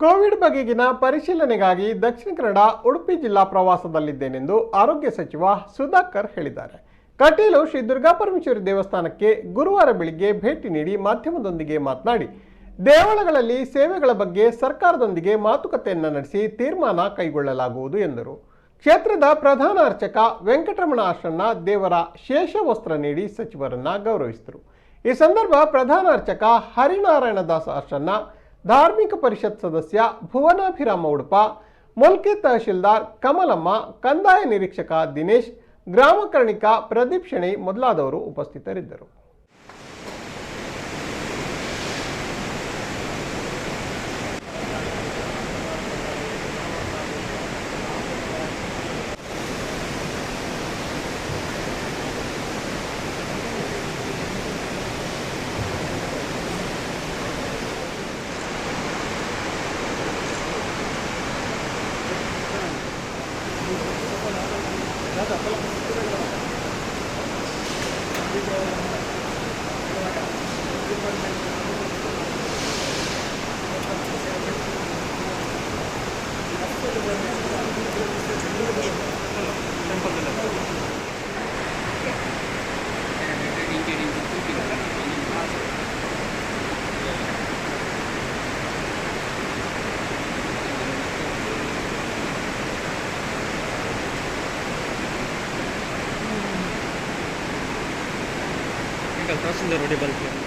Covid ಬಗೆಗಿನ ಪರಿಶೀಲನೆಗಾಗಿ ದಕ್ಷಿಣ ಕನ್ನಡ ಉಡುಪಿ ಜಿಲ್ಲಾ ಪ್ರವಾಸದಲ್ಲಿದ್ದೇನೆಂದು ಆರೋಗ್ಯ ಸಚಿವ ಸುಧಾಕರ್ ಹೇಳಿದ್ದಾರೆ. ಕಟೀಲು ಶ್ರೀ ದುರ್ಗಾಪರಮೇಶ್ವರಿ ದೇವಸ್ಥಾನಕ್ಕೆ ಗುರುವಾರ ಬೆಳಿಗ್ಗೆ ಭೇಟಿ ನೀಡಿ ಮಾಧ್ಯಮದೊಂದಿಗೆ ಮಾತನಾಡಿ, ದೇವಳಗಳಲ್ಲಿ ಸೇವೆಗಳ ಬಗ್ಗೆ ಸರ್ಕಾರದೊಂದಿಗೆ ಮಾತುಕತೆಯನ್ನು ನಡೆಸಿ ತೀರ್ಮಾನ ಕೈಗೊಳ್ಳಲಾಗುವುದು ಎಂದರು. ಕ್ಷೇತ್ರದ ಪ್ರಧಾನ ಅರ್ಚಕ ವೆಂಕಟರಮಣ ಆಶ್ರನ್ನ ದೇವರ ಶೇಷ ವಸ್ತ್ರ ನೀಡಿ ಸಚಿವರನ್ನ ಗೌರವಿಸಿದರು. ಈ ಸಂದರ್ಭ ಪ್ರಧಾನ ಅರ್ಚಕ ಹರಿನಾರಾಯಣ ದಾಸ್ ಆಶ್ರನ್ನ, ಧಾರ್ಮಿಕ ಪರಿಷತ್ ಸದಸ್ಯ ಭುವನಾಭಿರಾಮ ಉಡುಪ, ಮೊಲ್ಕೆ ತಹಶೀಲ್ದಾರ್ ಕಮಲಮ್ಮ, ಕಂದಾಯ ನಿರೀಕ್ಷಕ ದಿನೇಶ್, ಗ್ರಾಮ ಕರ್ಣಿಕ ಪ್ರದೀಪ್ ಶೆಣೈ ಮೊದಲಾದವರು ಉಪಸ್ಥಿತರಿದ್ದರು. Tahsildar Road